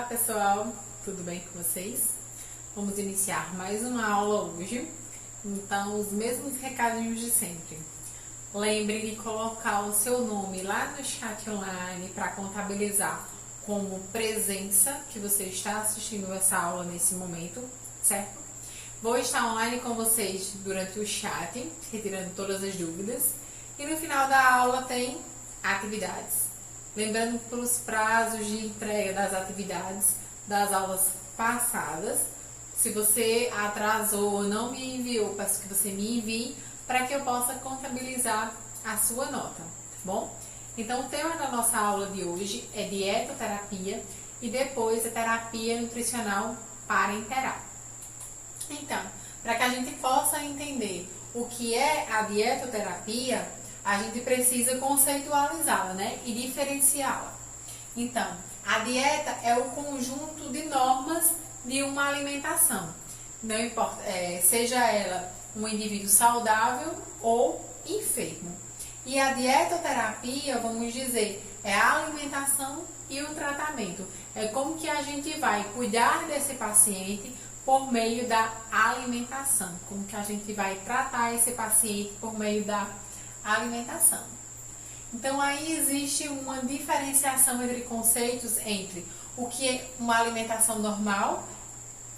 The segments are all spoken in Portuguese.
Olá pessoal, tudo bem com vocês? Vamos iniciar mais uma aula hoje. Então, os mesmos recadinhos de sempre. Lembre de colocar o seu nome lá no chat online para contabilizar como presença que você está assistindo essa aula nesse momento, certo? Vou estar online com vocês durante o chat, retirando todas as dúvidas. E no final da aula tem atividades. Lembrando para os prazos de entrega das atividades das aulas passadas. Se você atrasou ou não me enviou, peço que você me envie para que eu possa contabilizar a sua nota, tá bom? Então, o tema da nossa aula de hoje é dietoterapia e depois a terapia nutricional parenteral. Então, para que a gente possa entender o que é a dietoterapia, a gente precisa conceitualizá-la, né? E diferenciá-la. Então, a dieta é o conjunto de normas de uma alimentação. Não importa, seja ela um indivíduo saudável ou enfermo. E a dietoterapia, vamos dizer, é a alimentação e o tratamento. É como que a gente vai cuidar desse paciente por meio da alimentação. Como que a gente vai tratar esse paciente por meio da alimentação. Então, aí existe uma diferenciação entre conceitos entre o que é uma alimentação normal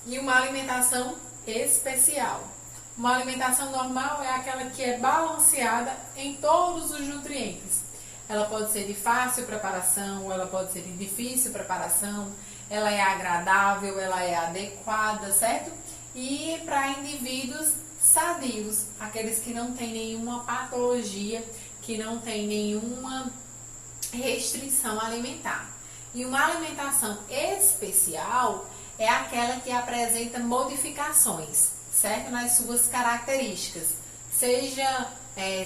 e uma alimentação especial. Uma alimentação normal é aquela que é balanceada em todos os nutrientes. Ela pode ser de fácil preparação, ela pode ser de difícil preparação, ela é agradável, ela é adequada, certo? E para indivíduos sadios, aqueles que não têm nenhuma patologia, que não têm nenhuma restrição alimentar. E uma alimentação especial é aquela que apresenta modificações, certo? Nas suas características, seja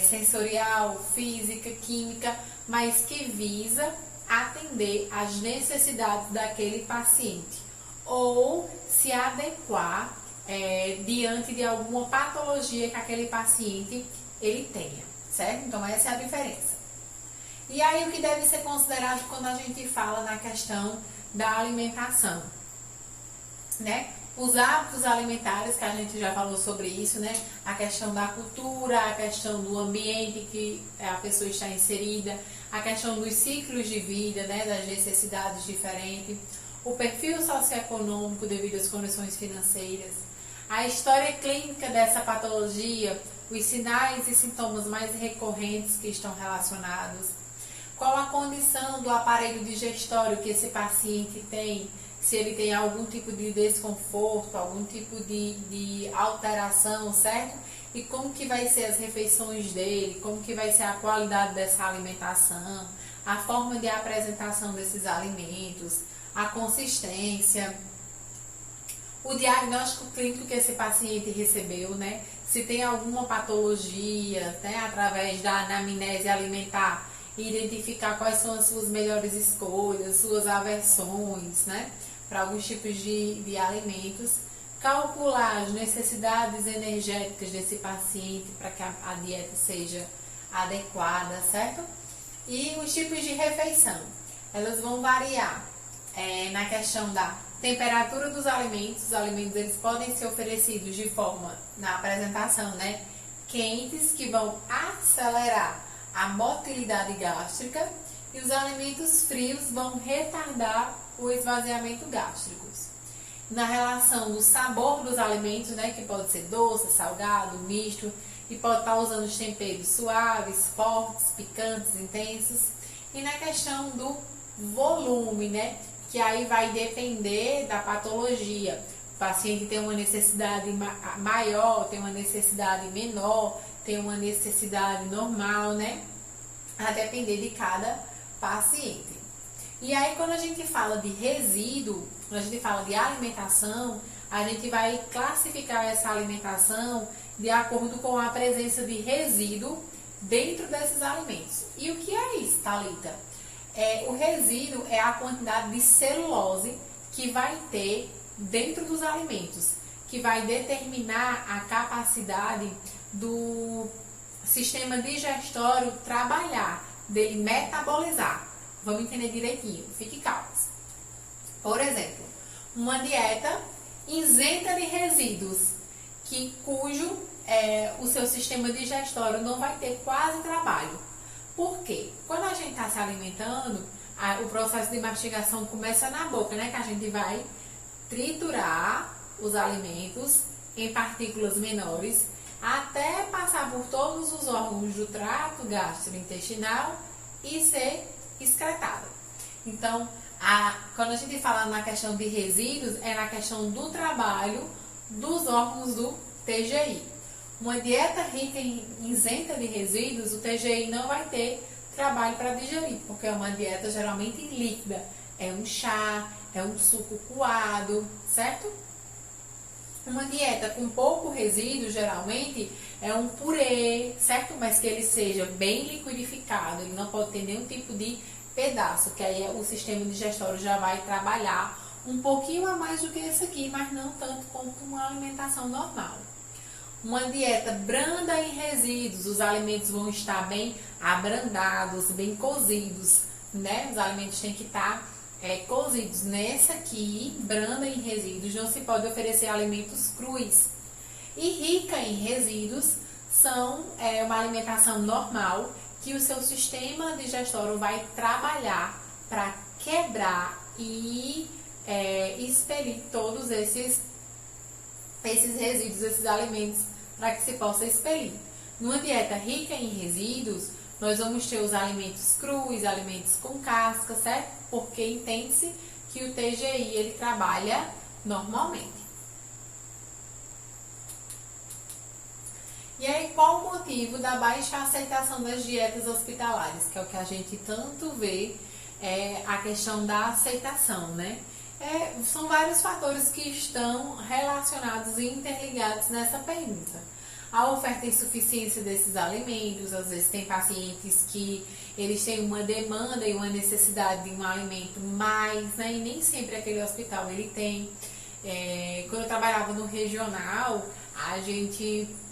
sensorial, física, química, mas que visa atender às necessidades daquele paciente ou se adequar diante de alguma patologia que aquele paciente ele tenha, certo? Então, essa é a diferença. E aí, o que deve ser considerado quando a gente fala na questão da alimentação, né? Os hábitos alimentares, que a gente já falou sobre isso, né? A questão da cultura, a questão do ambiente que a pessoa está inserida, a questão dos ciclos de vida, né? Das necessidades diferentes, o perfil socioeconômico devido às condições financeiras, a história clínica dessa patologia, os sinais e sintomas mais recorrentes que estão relacionados, qual a condição do aparelho digestório que esse paciente tem, se ele tem algum tipo de desconforto, algum tipo de alteração, certo? E como que vai ser as refeições dele, como que vai ser a qualidade dessa alimentação, a forma de apresentação desses alimentos, a consistência, o diagnóstico clínico que esse paciente recebeu, né? Se tem alguma patologia, né? Através da anamnese alimentar, identificar quais são as suas melhores escolhas, suas aversões, né? Para alguns tipos de alimentos, calcular as necessidades energéticas desse paciente para que a dieta seja adequada, certo? E os tipos de refeição, elas vão variar na questão da temperatura dos alimentos. Os alimentos eles podem ser oferecidos de forma, na apresentação, né, quentes, que vão acelerar a motilidade gástrica, e os alimentos frios vão retardar o esvaziamento gástrico. Na relação do sabor dos alimentos, né, que pode ser doce, salgado, misto, e pode estar usando os temperos suaves, fortes, picantes, intensos. E na questão do volume, né, que aí vai depender da patologia. O paciente tem uma necessidade maior, tem uma necessidade menor, tem uma necessidade normal, né? A depender de cada paciente. E aí, quando a gente fala de resíduo, quando a gente fala de alimentação, a gente vai classificar essa alimentação de acordo com a presença de resíduo dentro desses alimentos. E o que é isso, Thalita? O resíduo é a quantidade de celulose que vai ter dentro dos alimentos, que vai determinar a capacidade do sistema digestório trabalhar, dele metabolizar. Vamos entender direitinho, fique calmos. Por exemplo, uma dieta isenta de resíduos, o seu sistema digestório não vai ter quase trabalho. Por quê? Quando a gente está se alimentando, o processo de mastigação começa na boca, né? Que a gente vai triturar os alimentos em partículas menores até passar por todos os órgãos do trato gastrointestinal e ser excretado. Então, quando a gente fala na questão de resíduos, é na questão do trabalho dos órgãos do TGI. Uma dieta rica em isenta de resíduos, o TGI não vai ter trabalho para digerir, porque é uma dieta geralmente líquida. É um chá, é um suco coado, certo? Uma dieta com pouco resíduo, geralmente, é um purê, certo? Mas que ele seja bem liquidificado, ele não pode ter nenhum tipo de pedaço, que aí o sistema digestório já vai trabalhar um pouquinho a mais do que esse aqui, mas não tanto quanto uma alimentação normal. Uma dieta branda em resíduos, os alimentos vão estar bem abrandados, bem cozidos, né? Os alimentos têm que estar cozidos. Nessa aqui, branda em resíduos, não se pode oferecer alimentos crus. E rica em resíduos são uma alimentação normal que o seu sistema digestório vai trabalhar para quebrar e expelir todos esses resíduos, esses alimentos, para que se possa expelir. Numa dieta rica em resíduos, nós vamos ter os alimentos crus, alimentos com casca, certo? Porque entende-se que o TGI ele trabalha normalmente. E aí, qual o motivo da baixa aceitação das dietas hospitalares? Que é o que a gente tanto vê, a questão da aceitação, né? São vários fatores que estão relacionados e interligados nessa pergunta. A oferta e insuficiência desses alimentos, às vezes tem pacientes que eles têm uma demanda e uma necessidade de um alimento mais, né? E nem sempre aquele hospital ele tem. Quando eu trabalhava no regional,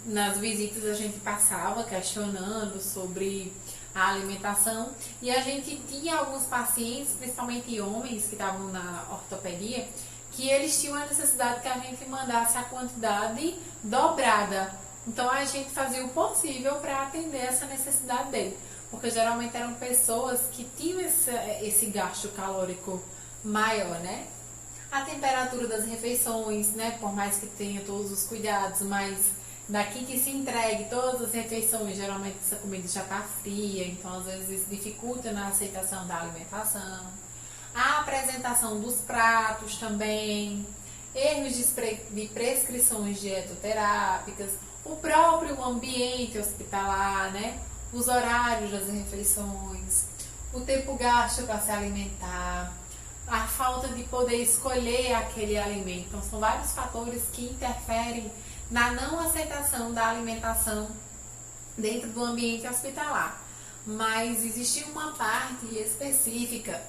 nas visitas a gente passava questionando sobre a alimentação e a gente tinha alguns pacientes, principalmente homens que estavam na ortopedia, que eles tinham a necessidade que a gente mandasse a quantidade dobrada. Então a gente fazia o possível para atender essa necessidade dele, porque geralmente eram pessoas que tinham esse gasto calórico maior, né? A temperatura das refeições, né? Por mais que tenha todos os cuidados, mas daqui que se entregue todas as refeições, geralmente essa comida já está fria, então às vezes isso dificulta na aceitação da alimentação. A apresentação dos pratos também, erros de prescrições dietoterápicas, o próprio ambiente hospitalar, né? Os horários das refeições, o tempo gasto para se alimentar, a falta de poder escolher aquele alimento. Então, são vários fatores que interferem na não aceitação da alimentação dentro do ambiente hospitalar. Mas existe uma parte específica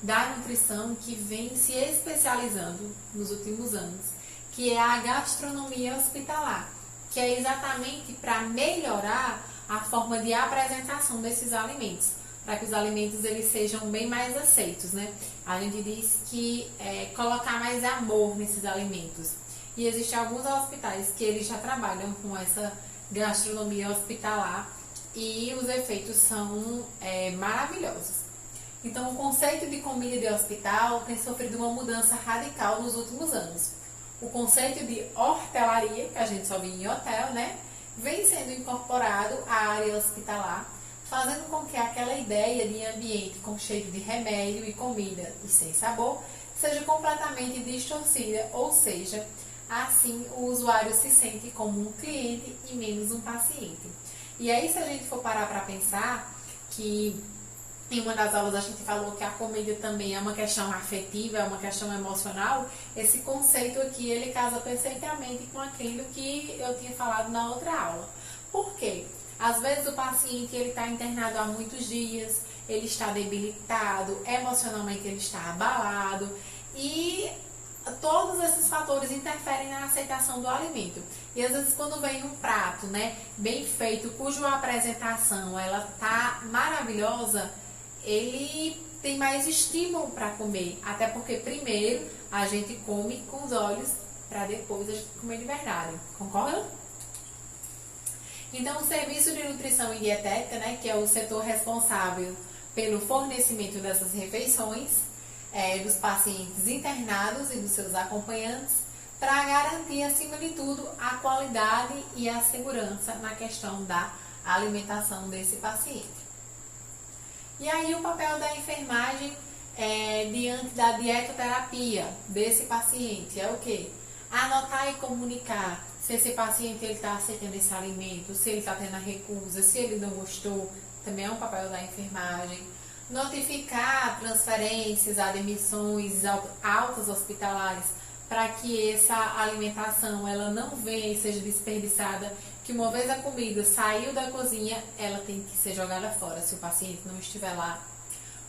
da nutrição que vem se especializando nos últimos anos, que é a gastronomia hospitalar, que é exatamente para melhorar a forma de apresentação desses alimentos, para que os alimentos eles sejam bem mais aceitos, né? A gente diz que colocar mais amor nesses alimentos. E existem alguns hospitais que eles já trabalham com essa gastronomia hospitalar e os efeitos são maravilhosos. Então, o conceito de comida de hospital tem sofrido uma mudança radical nos últimos anos. O conceito de hortelaria, que a gente só vê em hotel, né, vem sendo incorporado à área hospitalar, fazendo com que aquela ideia de ambiente com cheiro de remédio e comida e sem sabor seja completamente distorcida, ou seja, assim o usuário se sente como um cliente e menos um paciente. E aí, se a gente for parar para pensar que em uma das aulas a gente falou que a comida também é uma questão afetiva, é uma questão emocional, esse conceito aqui ele casa perfeitamente com aquilo que eu tinha falado na outra aula. Por quê? Às vezes o paciente ele está internado há muitos dias, ele está debilitado, emocionalmente ele está abalado e todos esses fatores interferem na aceitação do alimento. E às vezes quando vem um prato, né, bem feito, cuja apresentação ela tá maravilhosa, ele tem mais estímulo para comer, até porque primeiro a gente come com os olhos para depois a gente comer de verdade, concorda? Então, o Serviço de Nutrição e Dietética, né, que é o setor responsável pelo fornecimento dessas refeições dos pacientes internados e dos seus acompanhantes, para garantir, acima de tudo, a qualidade e a segurança na questão da alimentação desse paciente. E aí o papel da enfermagem diante da dietoterapia desse paciente é o quê? Anotar e comunicar se esse paciente está aceitando esse alimento, se ele está tendo a recusa, se ele não gostou, também é um papel da enfermagem. Notificar transferências, admissões, altas hospitalares, para que essa alimentação ela não venha e seja desperdiçada, que uma vez a comida saiu da cozinha, ela tem que ser jogada fora se o paciente não estiver lá.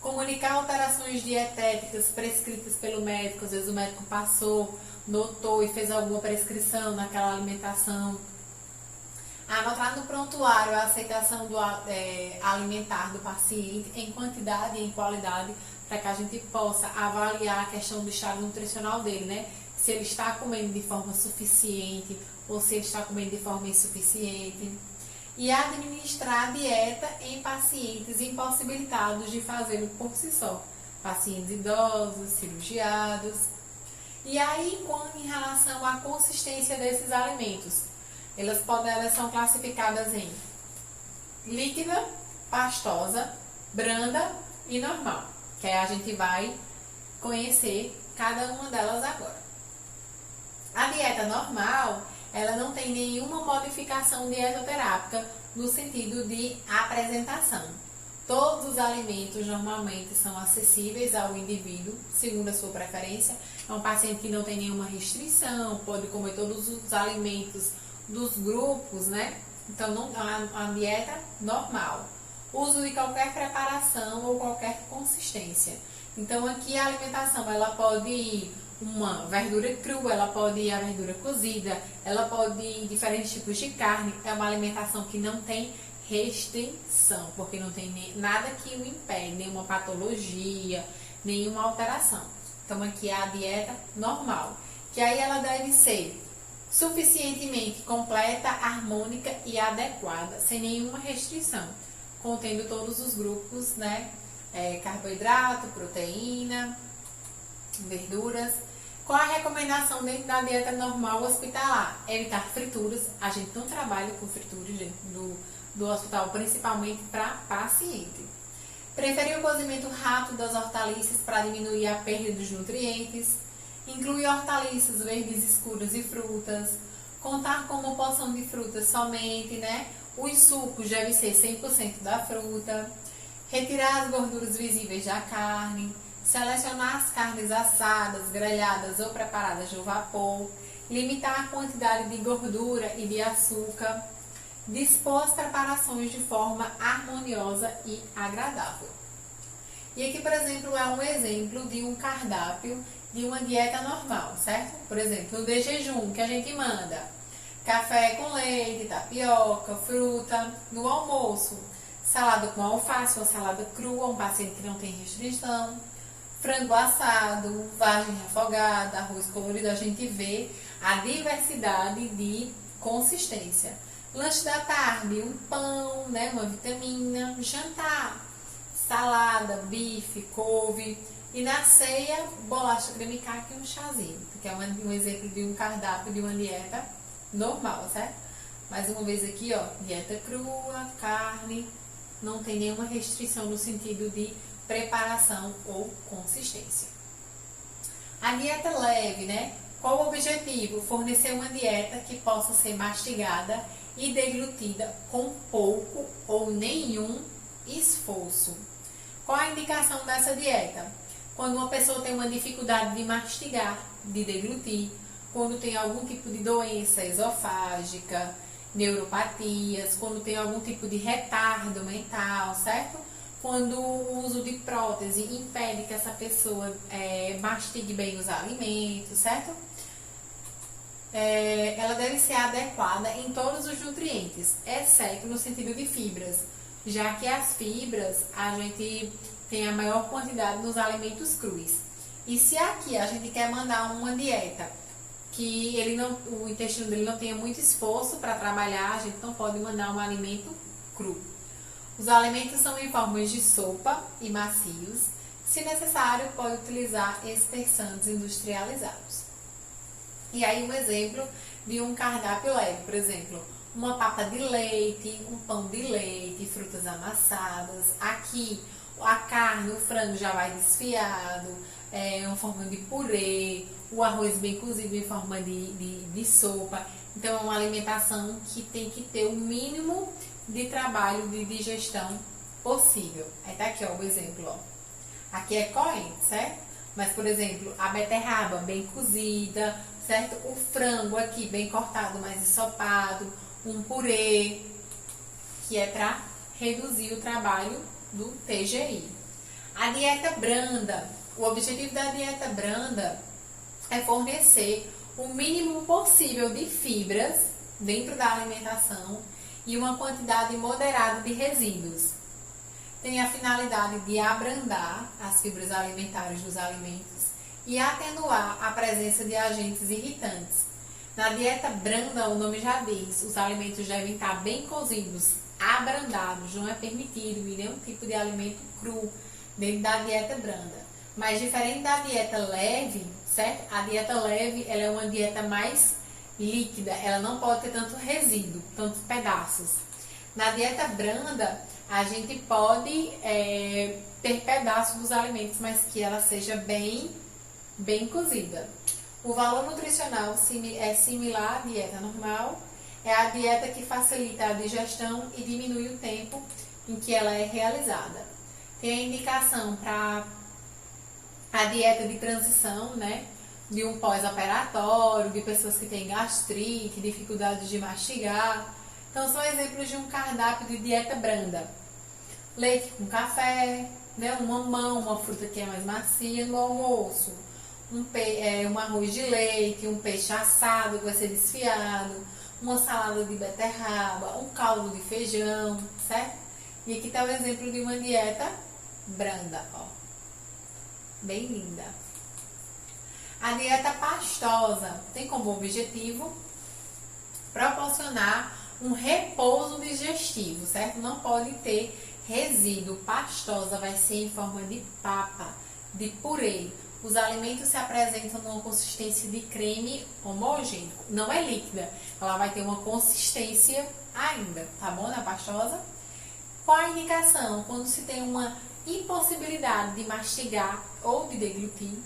Comunicar alterações dietéticas prescritas pelo médico, às vezes o médico passou, notou e fez alguma prescrição naquela alimentação. Anotar no prontuário a aceitação do alimentar do paciente em quantidade e em qualidade, para que a gente possa avaliar a questão do estado nutricional dele, né? Se ele está comendo de forma suficiente ou se ele está comendo de forma insuficiente. E administrar a dieta em pacientes impossibilitados de fazê-lo por si só. Pacientes idosos, cirurgiados. E aí, em relação à consistência desses alimentos, elas são classificadas em líquida, pastosa, branda e normal. Que aí a gente vai conhecer cada uma delas agora. A dieta normal, ela não tem nenhuma modificação dietoterápica no sentido de apresentação. Todos os alimentos normalmente são acessíveis ao indivíduo, segundo a sua preferência. É um paciente que não tem nenhuma restrição, pode comer todos os alimentos dos grupos, né? Então, não a dieta normal. Uso de qualquer preparação ou qualquer consistência. Então, aqui a alimentação, ela pode ir uma verdura crua, ela pode ir a verdura cozida, ela pode ir diferentes tipos de carne. É uma alimentação que não tem restrição, porque não tem nada que o impede, nenhuma patologia, nenhuma alteração. Então, aqui é a dieta normal, que aí ela deve ser suficientemente completa, harmônica e adequada, sem nenhuma restrição, contendo todos os grupos, né? Carboidrato, proteína, verduras. Qual a recomendação dentro da dieta normal hospitalar? Evitar frituras. A gente não trabalha com frituras dentro do hospital, principalmente para paciente. Preferir o cozimento rápido das hortaliças para diminuir a perda dos nutrientes. Incluir hortaliças verdes escuras e frutas. Contar com uma porção de frutas somente, né? Os sucos devem ser 100% da fruta. Retirar as gorduras visíveis da carne. Selecionar as carnes assadas, grelhadas ou preparadas no vapor. Limitar a quantidade de gordura e de açúcar. Dispor as preparações de forma harmoniosa e agradável. E aqui, por exemplo, é um exemplo de um cardápio de uma dieta normal, certo? Por exemplo, o de jejum que a gente manda: café com leite, tapioca, fruta. No almoço, salada com alface, uma salada crua, um paciente que não tem restrição. Frango assado, vagem refogada, arroz colorido. A gente vê a diversidade de consistência. Lanche da tarde, um pão, né, uma vitamina. Jantar, salada, bife, couve. E na ceia, bolacha creme caqui e um chazinho, que é um exemplo de um cardápio de uma dieta normal, certo? Mais uma vez aqui, ó, dieta crua, carne, não tem nenhuma restrição no sentido de preparação ou consistência. A dieta leve, né? Qual o objetivo? Fornecer uma dieta que possa ser mastigada e deglutida com pouco ou nenhum esforço. Qual a indicação dessa dieta? Quando uma pessoa tem uma dificuldade de mastigar, de deglutir, quando tem algum tipo de doença esofágica, neuropatias, quando tem algum tipo de retardo mental, certo? Quando o uso de prótese impede que essa pessoa mastigue bem os alimentos, certo? Ela deve ser adequada em todos os nutrientes, exceto no sentido de fibras, já que as fibras a gente tem a maior quantidade nos alimentos crus. E se aqui a gente quer mandar uma dieta que o intestino dele não tenha muito esforço para trabalhar, a gente não pode mandar um alimento cru. Os alimentos são em formas de sopa e macios. Se necessário, pode utilizar espersantes industrializados. E aí um exemplo de um cardápio leve, por exemplo, uma papa de leite, um pão de leite, frutas amassadas. Aqui a carne, o frango já vai desfiado, em forma de purê, o arroz bem cozido em forma de sopa. Então é uma alimentação que tem que ter o mínimo de trabalho de digestão possível. Aí tá aqui, ó, o exemplo, ó. Aqui é coentro, certo? Mas, por exemplo, a beterraba bem cozida, certo? O frango aqui bem cortado, mais ensopado, um purê, que é para reduzir o trabalho do TGI. A dieta branda. O objetivo da dieta branda é fornecer o mínimo possível de fibras dentro da alimentação e uma quantidade moderada de resíduos. Tem a finalidade de abrandar as fibras alimentares dos alimentos e atenuar a presença de agentes irritantes. Na dieta branda, o nome já diz, os alimentos devem estar bem cozidos, abrandados, não é permitido nenhum tipo de alimento cru dentro da dieta branda. Mas diferente da dieta leve, certo? A dieta leve, ela é uma dieta mais líquida, ela não pode ter tanto resíduo, tantos pedaços. Na dieta branda, a gente pode ter pedaços dos alimentos, mas que ela seja bem cozida. O valor nutricional é similar à dieta normal, é a dieta que facilita a digestão e diminui o tempo em que ela é realizada. Tem a indicação para a dieta de transição, né? De um pós-operatório, de pessoas que têm gastrite, dificuldade de mastigar. Então, são exemplos de um cardápio de dieta branda. Leite com café, né? Um mamão, uma fruta que é mais macia no almoço. Um arroz de leite, um peixe assado que vai ser desfiado, uma salada de beterraba, um caldo de feijão, certo? E aqui está o exemplo de uma dieta branda, ó. Bem linda. A dieta pastosa tem como objetivo proporcionar um repouso digestivo, certo? Não pode ter resíduo. Pastosa vai ser em forma de papa, de purê. Os alimentos se apresentam numa consistência de creme homogêneo. Não é líquida, ela vai ter uma consistência ainda, tá bom? Na pastosa. Qual a indicação? Quando se tem uma impossibilidade de mastigar ou de deglutir,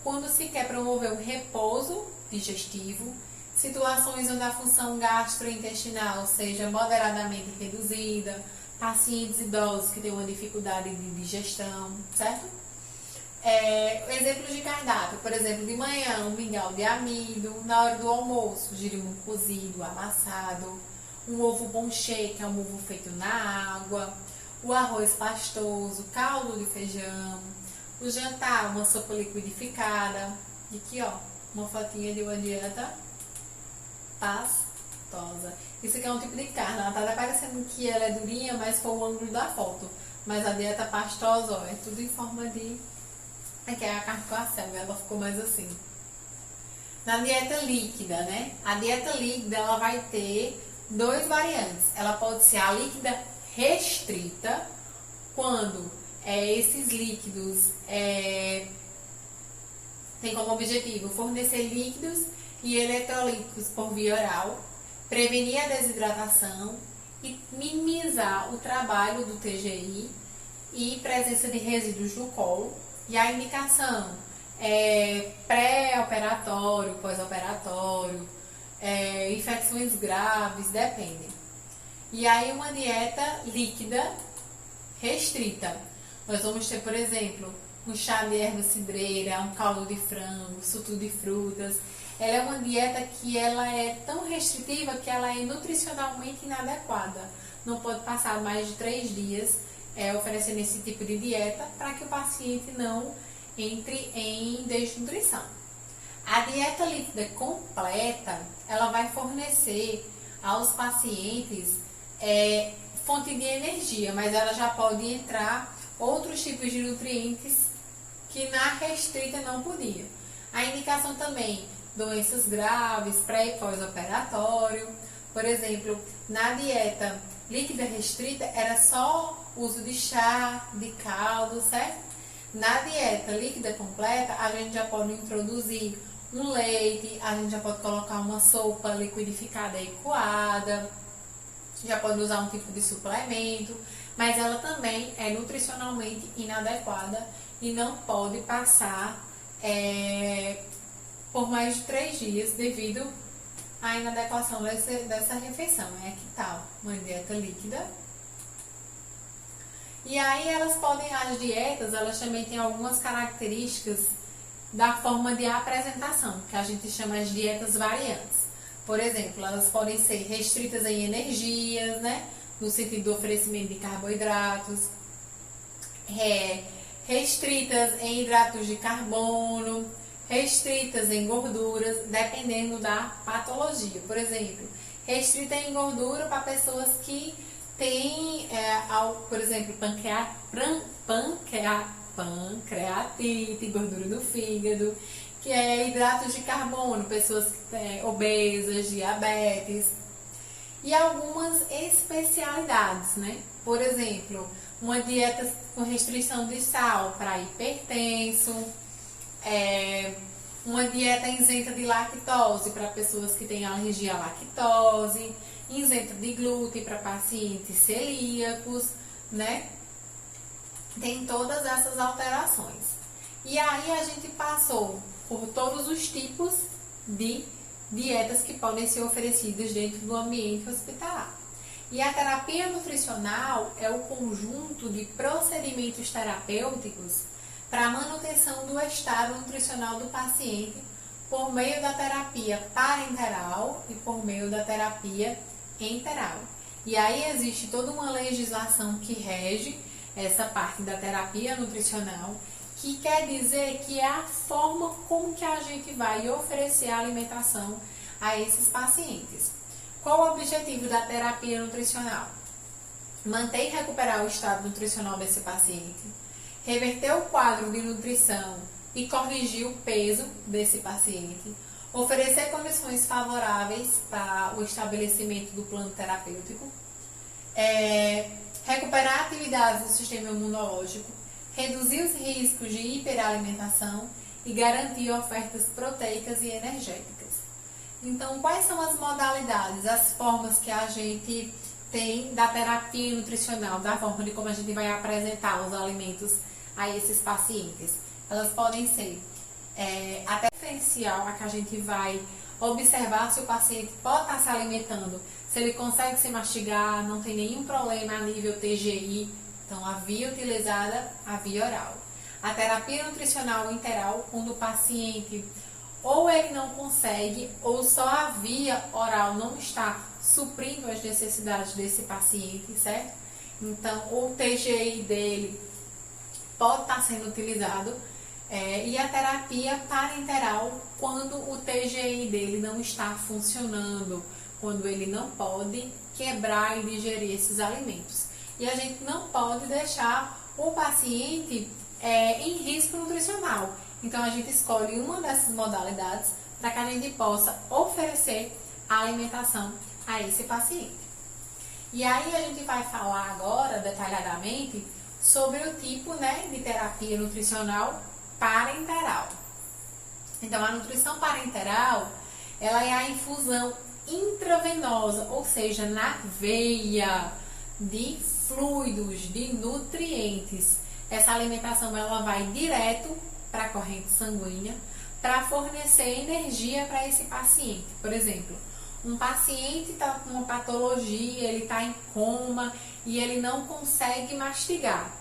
quando se quer promover o repouso digestivo, situações onde a função gastrointestinal seja moderadamente reduzida, pacientes idosos que têm uma dificuldade de digestão, certo? Exemplos de cardápio, por exemplo, de manhã, um mingau de amido, na hora do almoço, girimum cozido, amassado, um ovo ponchê, que é um ovo feito na água, o arroz pastoso, caldo de feijão, o jantar, uma sopa liquidificada. E aqui, ó, uma fotinha de uma dieta pastosa. Isso aqui é um tipo de carne, ela tá até parecendo que ela é durinha, mas foi o ângulo da foto. Mas a dieta pastosa, ó, é tudo em forma de... Aqui é a carne com a selga, ela ficou mais assim. Na dieta líquida, né? A dieta líquida, ela vai ter dois variantes. Ela pode ser a líquida restrita, quando esses líquidos têm como objetivo fornecer líquidos e eletrolíticos por via oral, prevenir a desidratação e minimizar o trabalho do TGI e presença de resíduos no colo. E a indicação é pré-operatório, pós-operatório, infecções graves, depende. E aí uma dieta líquida restrita. Nós vamos ter, por exemplo, um chá de erva cidreira, um caldo de frango, suco de frutas. Ela é uma dieta que ela é tão restritiva que ela é nutricionalmente inadequada. Não pode passar mais de 3 dias oferecendo esse tipo de dieta para que o paciente não entre em desnutrição. A dieta líquida completa, ela vai fornecer aos pacientes fonte de energia, mas ela já pode entrar outros tipos de nutrientes que na restrita não podia. A indicação também, doenças graves, pré e pós-operatório. Por exemplo, na dieta líquida restrita era só uso de chá, de caldo, certo? Na dieta líquida completa, a gente já pode introduzir um leite, a gente já pode colocar uma sopa liquidificada e coada, já pode usar um tipo de suplemento, mas ela também é nutricionalmente inadequada e não pode passar por mais de 3 dias devido à inadequação dessa refeição. Que tal uma dieta líquida? E aí as dietas, elas também têm algumas características da forma de apresentação, que a gente chama de dietas variantes. Por exemplo, elas podem ser restritas em energias, né? No sentido do oferecimento de carboidratos, restritas em hidratos de carbono, restritas em gorduras, dependendo da patologia. Por exemplo, restrita em gordura para pessoas que têm, por exemplo, pancreatite, gordura do fígado, que é hidratos de carbono, pessoas obesas, diabetes, e algumas especialidades, né? Por exemplo, uma dieta com restrição de sal para hipertenso, uma dieta isenta de lactose para pessoas que têm alergia à lactose, isenta de glúten para pacientes celíacos, né? Tem todas essas alterações. E aí a gente passou por todos os tipos de dietas que podem ser oferecidas dentro do ambiente hospitalar. E a terapia nutricional é o conjunto de procedimentos terapêuticos para a manutenção do estado nutricional do paciente por meio da terapia parenteral e por meio da terapia enteral. E aí existe toda uma legislação que rege essa parte da terapia nutricional, que quer dizer que é a forma como que a gente vai oferecer a alimentação a esses pacientes. Qual o objetivo da terapia nutricional? Manter e recuperar o estado nutricional desse paciente, reverter o quadro de nutrição e corrigir o peso desse paciente, oferecer condições favoráveis para o estabelecimento do plano terapêutico, recuperar atividades do sistema imunológico, reduzir os riscos de hiperalimentação e garantir ofertas proteicas e energéticas. Então, quais são as modalidades, as formas que a gente tem da terapia nutricional, da forma de como a gente vai apresentar os alimentos a esses pacientes? Elas podem ser até diferencial, a que a gente vai observar se o paciente pode estar se alimentando, se ele consegue se mastigar, não tem nenhum problema a nível TGI. Então, a via utilizada, a via oral. A terapia nutricional enteral, quando o paciente ou ele não consegue, ou só a via oral não está suprindo as necessidades desse paciente, certo? Então, o TGI dele pode estar sendo utilizado, e a terapia parenteral, quando o TGI dele não está funcionando, quando ele não pode quebrar e digerir esses alimentos. E a gente não pode deixar o paciente em risco nutricional. Então, a gente escolhe uma dessas modalidades para que a gente possa oferecer a alimentação a esse paciente. E aí, a gente vai falar agora, detalhadamente, sobre o tipo, de terapia nutricional parenteral. Então, a nutrição parenteral, ela é a infusão intravenosa, ou seja, na veia, de fluidos, de nutrientes. Essa alimentação, ela vai direto para a corrente sanguínea para fornecer energia para esse paciente. Por exemplo, um paciente está com uma patologia, ele está em coma e ele não consegue mastigar,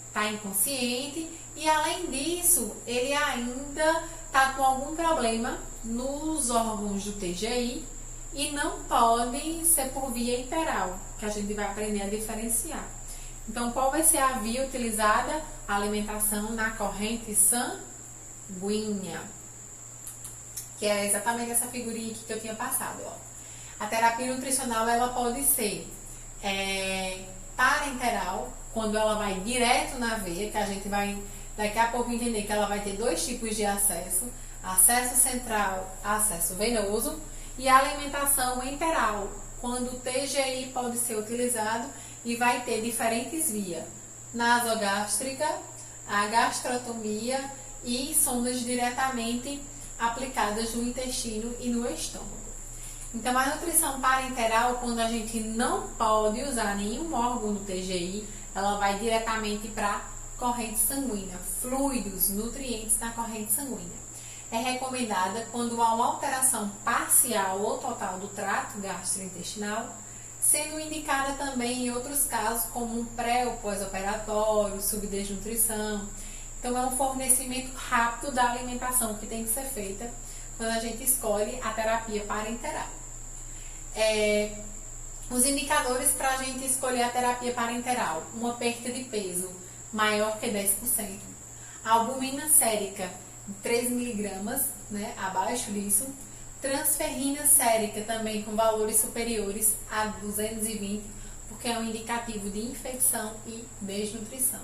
está inconsciente e, além disso, ele ainda está com algum problema nos órgãos do TGI e não pode ser por via enteral, que a gente vai aprender a diferenciar. Então, qual vai ser a via utilizada? A alimentação na corrente sanguínea, que é exatamente essa figurinha aqui que eu tinha passado. A terapia nutricional, ela pode ser parenteral, quando ela vai direto na veia, que a gente vai daqui a pouco entender que ela vai ter dois tipos de acesso: acesso central, acesso venoso, e alimentação enteral, quando o TGI pode ser utilizado e vai ter diferentes vias: nasogástrica, a gastrotomia e sondas diretamente aplicadas no intestino e no estômago. Então, a nutrição parenteral, quando a gente não pode usar nenhum órgão no TGI, ela vai diretamente para a corrente sanguínea, fluidos, nutrientes na corrente sanguínea. É recomendada quando há uma alteração parcial ou total do trato gastrointestinal, sendo indicada também em outros casos, como um pré- ou pós-operatório, subdesnutrição. Então, é um fornecimento rápido da alimentação que tem que ser feita quando a gente escolhe a terapia parenteral. Os indicadores para a gente escolher a terapia parenteral: uma perda de peso maior que 10%, albumina sérica 3 mg, né, abaixo disso, transferrina sérica também com valores superiores a 220, porque é um indicativo de infecção e desnutrição.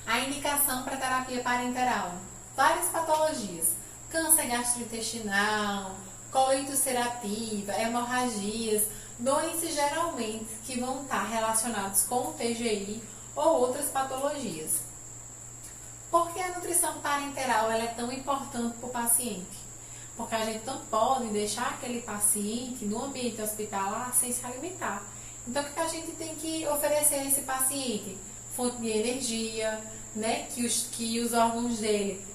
A indicação para terapia parenteral: várias patologias: câncer gastrointestinal, colite ulcerativa, hemorragias, doenças geralmente que vão estar relacionados com o TGI ou outras patologias. Por que a nutrição parenteral ela é tão importante para o paciente? Porque a gente não pode deixar aquele paciente no ambiente hospitalar sem se alimentar. Então, o que a gente tem que oferecer a esse paciente? Fonte de energia, né? Que os órgãos dele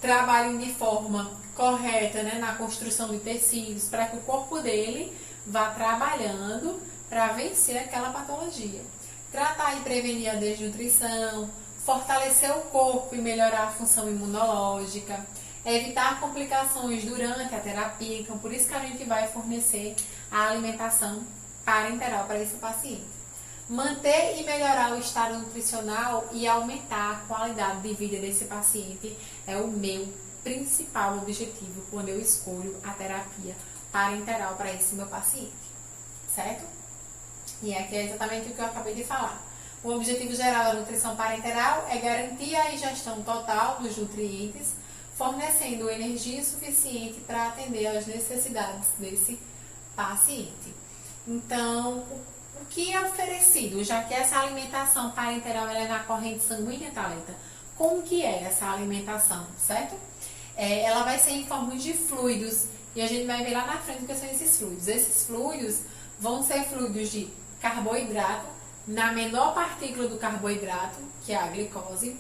trabalhem de forma correta, né? Na construção de tecidos, para que o corpo dele vá trabalhando para vencer aquela patologia. Tratar e prevenir a desnutrição, fortalecer o corpo e melhorar a função imunológica, evitar complicações durante a terapia. Então, por isso que a gente vai fornecer a alimentação parenteral para esse paciente. Manter e melhorar o estado nutricional e aumentar a qualidade de vida desse paciente é o meu principal objetivo quando eu escolho a terapia parenteral para esse meu paciente, certo? E aqui é exatamente o que eu acabei de falar. O objetivo geral da nutrição parenteral é garantir a ingestão total dos nutrientes, fornecendo energia suficiente para atender às necessidades desse paciente. Então, o que é oferecido, já que essa alimentação parenteral ela é na corrente sanguínea, Thalita? Como que é essa alimentação, certo? Ela vai ser em forma de fluidos, e a gente vai ver lá na frente o que são esses fluidos. Esses fluidos vão ser fluidos de carboidrato, na menor partícula do carboidrato, que é a glicose,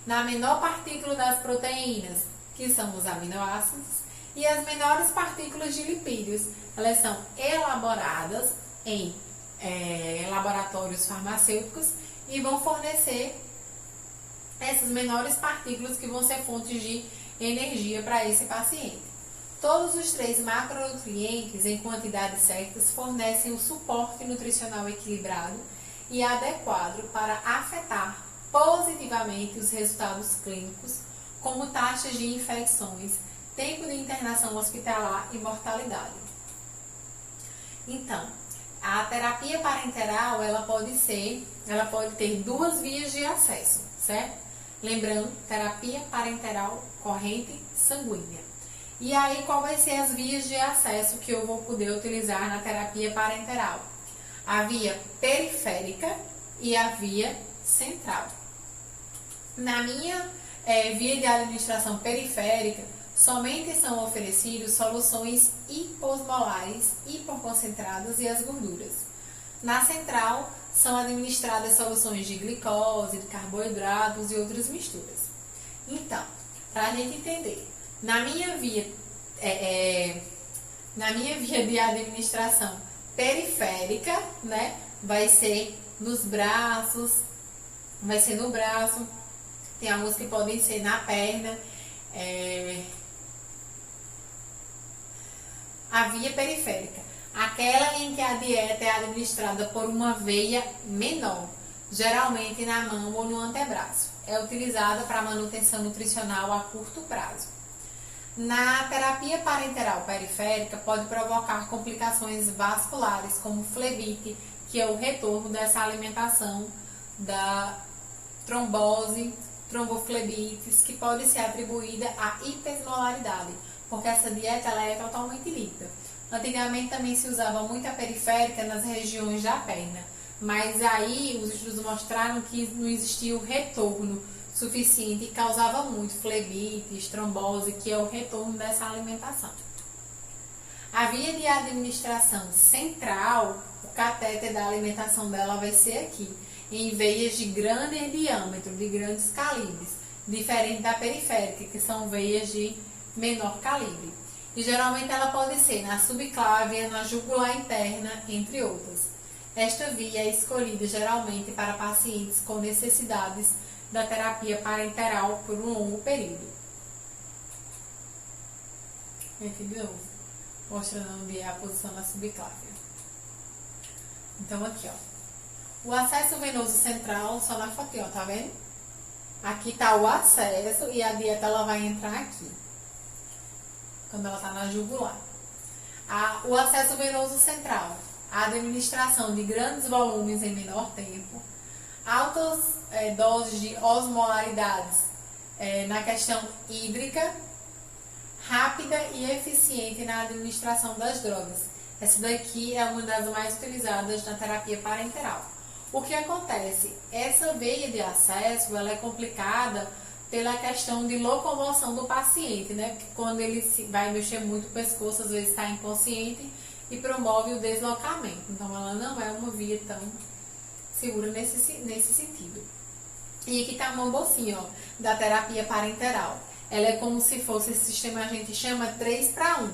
na menor partícula das proteínas, que são os aminoácidos, e as menores partículas de lipídios. Elas são elaboradas em laboratórios farmacêuticos e vão fornecer essas menores partículas que vão ser fontes de energia para esse paciente. Todos os 3 macronutrientes, em quantidades certas, fornecem um suporte nutricional equilibrado e adequado para afetar positivamente os resultados clínicos, como taxas de infecções, tempo de internação hospitalar e mortalidade. Então, a terapia parenteral ela pode ter 2 vias de acesso, certo? Lembrando, terapia parenteral corrente sanguínea. E aí, qual vai ser as vias de acesso que eu vou poder utilizar na terapia parenteral? A via periférica e a via central. Na minha via de administração periférica, somente são oferecidos soluções hiposmolares, hiperconcentradas e as gorduras. Na central, são administradas soluções de glicose, de carboidratos e outras misturas. Então, para a gente entender, na minha via de administração periférica, né, vai ser nos braços, vai ser no braço, tem alguns que podem ser na perna. A via periférica, aquela em que a dieta é administrada por uma veia menor, geralmente na mão ou no antebraço. É utilizada para manutenção nutricional a curto prazo. Na terapia parenteral periférica, pode provocar complicações vasculares, como flebite, que é o retorno dessa alimentação da trombose, tromboflebites, que pode ser atribuída à hipersmolaridade, porque essa dieta ela é totalmente líquida. Antigamente também se usava muito a periférica nas regiões da perna, mas aí os estudos mostraram que não existia o retorno suficiente e causava muito flebites, trombose, que é o retorno dessa alimentação. A via de administração central, o catéter da alimentação dela vai ser aqui, em veias de grande diâmetro, de grandes calibres, diferente da periférica, que são veias de menor calibre. E geralmente ela pode ser na subclávia, na jugular interna, entre outras. Esta via é escolhida geralmente para pacientes com necessidades da terapia parenteral por um longo período. Aqui de novo, mostrando onde é a posição da subclávia. Então aqui, ó, o acesso venoso central, só na fotinha, ó, tá vendo? Aqui tá o acesso e a dieta ela vai entrar aqui, quando ela tá na jugular. O acesso venoso central, a administração de grandes volumes em menor tempo, altas doses de osmolaridades na questão hídrica, rápida e eficiente na administração das drogas. Essa daqui é uma das mais utilizadas na terapia parenteral. O que acontece? Essa veia de acesso ela é complicada pela questão de locomoção do paciente, né? Porque quando ele vai mexer muito o pescoço, às vezes está inconsciente e promove o deslocamento. Então, ela não é uma via tão segura nesse sentido. E aqui está uma bolsinha, ó, da terapia parenteral. Ela é como se fosse esse sistema, a gente chama 3-para-1,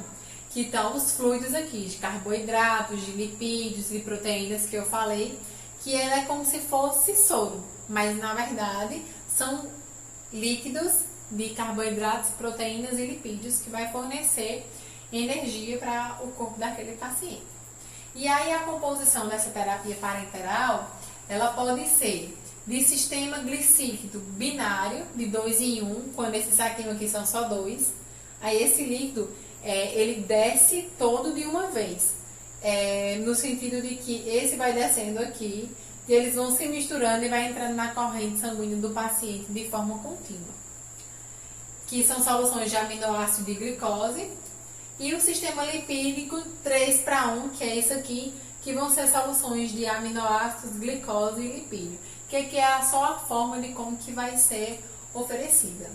que estão os fluidos aqui, de carboidratos, de lipídios, de proteínas que eu falei, que ela é como se fosse soro, mas na verdade são líquidos de carboidratos, proteínas e lipídios que vai fornecer energia para o corpo daquele paciente. E aí a composição dessa terapia parenteral, ela pode ser de sistema glicídico binário, de 2 em 1, quando esse saquinho aqui são só 2. Aí esse líquido, ele desce todo de uma vez, no sentido de que esse vai descendo aqui, e eles vão se misturando e vai entrando na corrente sanguínea do paciente de forma contínua. Que são soluções de aminoácido de glicose, e o sistema lipídico 3-para-1, que é isso aqui, que vão ser soluções de aminoácidos, glicose e lipídio, que é só a forma de como que vai ser oferecida.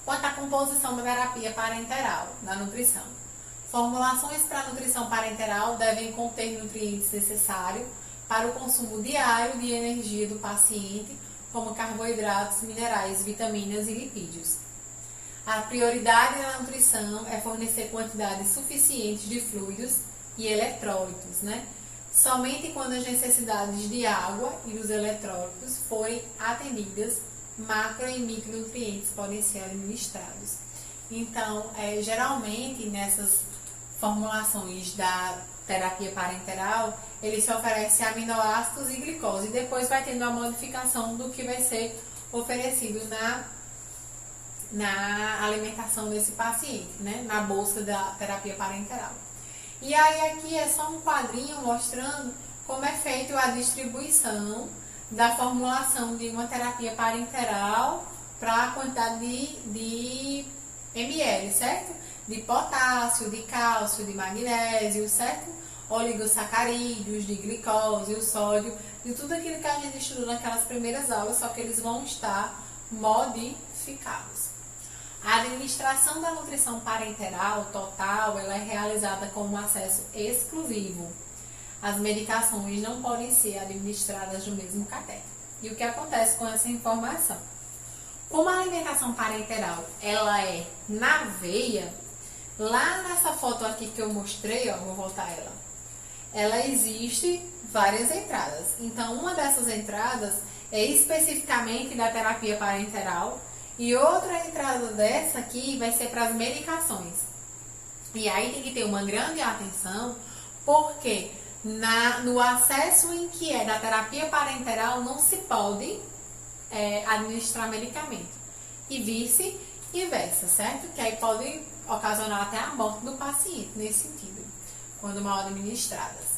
Quanto à composição da terapia parenteral, da nutrição. Formulações para nutrição parenteral devem conter nutrientes necessários para o consumo diário de energia do paciente, como carboidratos, minerais, vitaminas e lipídios. A prioridade na nutrição é fornecer quantidades suficientes de fluidos e eletrólitos, né? Somente quando as necessidades de água e os eletrólitos forem atendidas, macro e micronutrientes podem ser administrados. Então, geralmente nessas formulações da terapia parenteral, ele se oferece aminoácidos e glicose, e depois vai tendo a modificação do que vai ser oferecido na alimentação desse paciente, né? Na bolsa da terapia parenteral. E aí aqui é só um quadrinho mostrando como é feita a distribuição da formulação de uma terapia parenteral para a quantidade de ml, certo? De potássio, de cálcio, de magnésio, certo? Oligosacarídeos, de glicose, o sódio, de tudo aquilo que a gente estudou naquelas primeiras aulas, só que eles vão estar modificados. A administração da nutrição parenteral total, ela é realizada com um acesso exclusivo. As medicações não podem ser administradas no mesmo catéter. E o que acontece com essa informação? Como a alimentação parenteral, ela é na veia, lá nessa foto aqui que eu mostrei, ó, vou voltar ela existe várias entradas. Então, uma dessas entradas é especificamente da terapia parenteral, e outra entrada dessa aqui vai ser para as medicações. E aí tem que ter uma grande atenção, porque no acesso em que é da terapia parenteral não se pode administrar medicamento. E vice-versa, certo? Que aí pode ocasionar até a morte do paciente nesse sentido, quando mal administradas.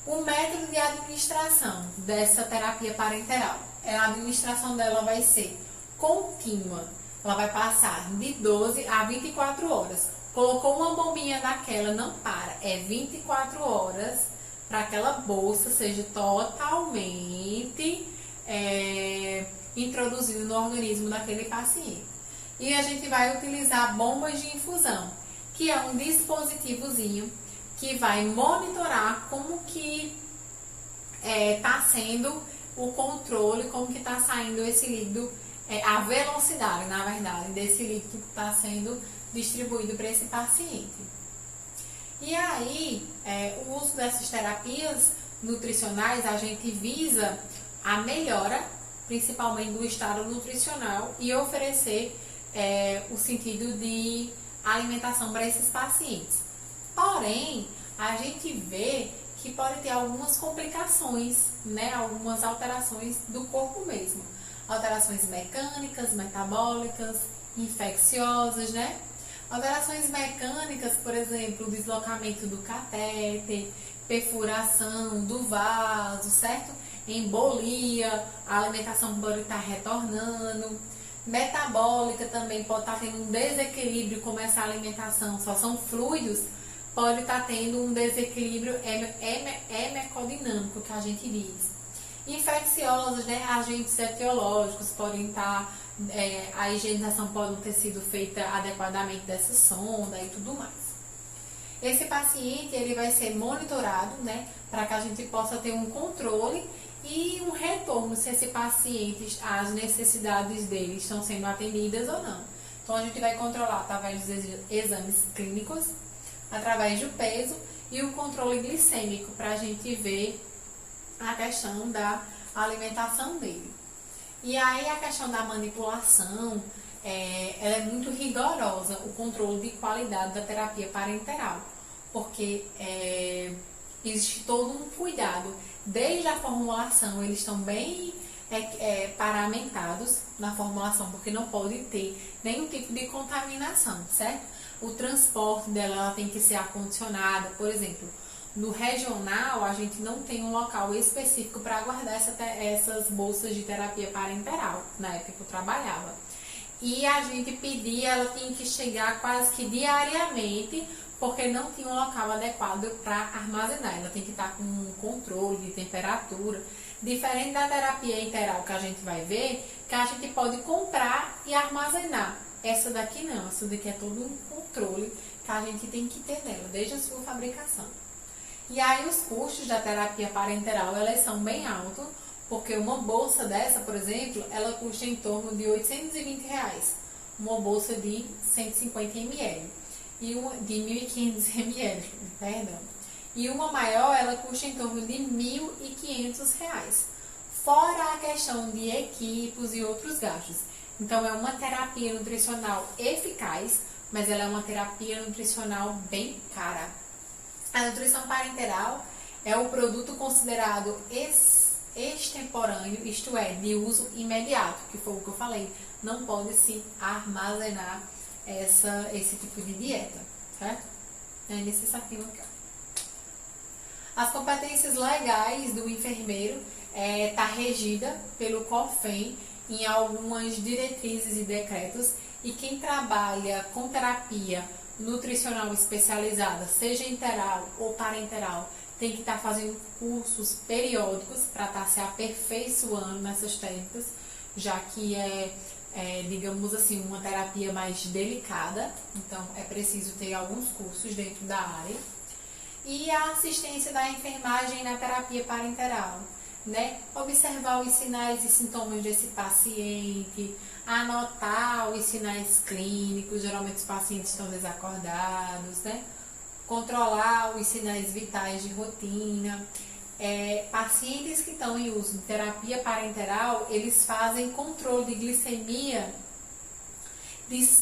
O método de administração dessa terapia parenteral, a administração dela vai ser contínua. Ela vai passar de 12 a 24 horas. Colocou uma bombinha daquela, não para. É 24 horas para aquela bolsa seja totalmente introduzida no organismo daquele paciente. E a gente vai utilizar bombas de infusão, que é um dispositivozinho que vai monitorar como que está sendo o controle, como que está saindo esse líquido, a velocidade, na verdade, desse líquido que está sendo distribuído para esse paciente. E aí, o uso dessas terapias nutricionais, a gente visa a melhora, principalmente do estado nutricional, e oferecer o sentido de alimentação para esses pacientes. Porém, a gente vê que pode ter algumas complicações, né? Algumas alterações do corpo mesmo. Alterações mecânicas, metabólicas, infecciosas, né? Alterações mecânicas, por exemplo, deslocamento do catéter, perfuração do vaso, certo? Embolia, a alimentação pode estar retornando. Metabólica também pode estar tendo um desequilíbrio, como essa alimentação só são fluidos, pode estar tendo um desequilíbrio hemocodinâmico, que a gente diz. Infecciosos, né? Agentes etiológicos podem estar, a higienização pode não ter sido feita adequadamente dessa sonda e tudo mais. Esse paciente ele vai ser monitorado, né? Para que a gente possa ter um controle e um retorno se esse paciente, as necessidades dele estão sendo atendidas ou não. Então a gente vai controlar através dos exames clínicos, através do peso e o controle glicêmico, para a gente ver a questão da alimentação dele. E aí a questão da manipulação, ela é muito rigorosa, o controle de qualidade da terapia parenteral, porque existe todo um cuidado. Desde a formulação, eles estão bem paramentados na formulação, porque não pode ter nenhum tipo de contaminação, certo? O transporte dela ela tem que ser acondicionada, por exemplo. No regional, a gente não tem um local específico para guardar essas bolsas de terapia parenteral, na época que eu trabalhava. E a gente pedia, ela tinha que chegar quase que diariamente, porque não tinha um local adequado para armazenar. Ela tem que estar com um controle de temperatura. Diferente da terapia enteral que a gente vai ver, que a gente pode comprar e armazenar. Essa daqui não, essa daqui é todo um controle que a gente tem que ter nela, desde a sua fabricação. E aí os custos da terapia parenteral, elas são bem altos, porque uma bolsa dessa, por exemplo, ela custa em torno de R$820, uma bolsa de 150 ml, e uma de 1.500 ml, perdão. E uma maior, ela custa em torno de R$1.500, fora a questão de equipos e outros gastos. Então é uma terapia nutricional eficaz, mas ela é uma terapia nutricional bem cara. A nutrição parenteral é o produto considerado extemporâneo, isto é, de uso imediato, que foi o que eu falei. Não pode se armazenar esse tipo de dieta, certo? É nesse saquinho aqui, ó. As competências legais do enfermeiro tá regida pelo COFEN em algumas diretrizes e decretos, e quem trabalha com terapia nutricional especializada, seja enteral ou parenteral, tem que estar fazendo cursos periódicos para estar se aperfeiçoando nessas técnicas, já que digamos assim, uma terapia mais delicada, então é preciso ter alguns cursos dentro da área. E a assistência da enfermagem na terapia parenteral, né? Observar os sinais e sintomas desse paciente, anotar os sinais clínicos, geralmente os pacientes estão desacordados, né? Controlar os sinais vitais de rotina. Pacientes que estão em uso de terapia parenteral, eles fazem controle de glicemia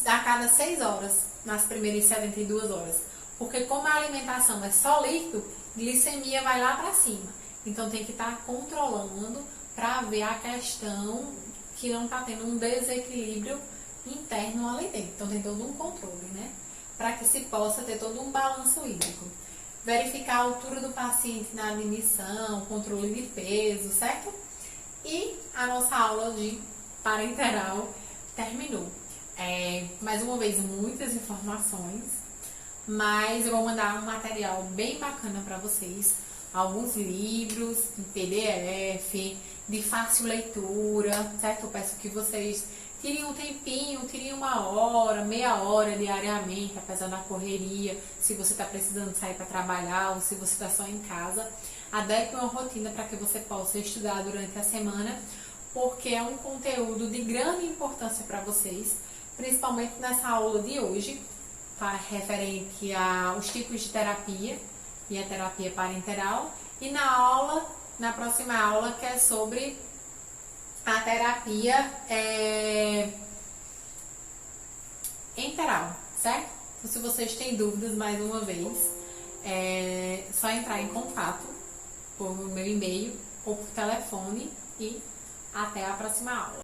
a cada 6 horas, nas primeiras 72 horas. Porque como a alimentação é só líquido, glicemia vai lá para cima. Então tem que estar controlando para ver a questão que não está tendo um desequilíbrio interno ali dentro. Então tem todo um controle, né? Para que se possa ter todo um balanço hídrico. verificar a altura do paciente na admissão, controle de peso, certo? E a nossa aula de parenteral terminou. Mais uma vez, muitas informações, mas eu vou mandar um material bem bacana para vocês, alguns livros em PDF, de fácil leitura, certo? Eu peço que vocês tirem um tempinho, tirem uma hora, meia hora diariamente, apesar da correria, se você está precisando sair para trabalhar ou se você está só em casa, adeque uma rotina para que você possa estudar durante a semana, porque é um conteúdo de grande importância para vocês, principalmente nessa aula de hoje, referente aos tipos de terapia e a terapia parenteral, e na próxima aula, que é sobre a terapia enteral, certo? Então, se vocês têm dúvidas, mais uma vez, é só entrar em contato por meu e-mail ou por telefone, e até a próxima aula.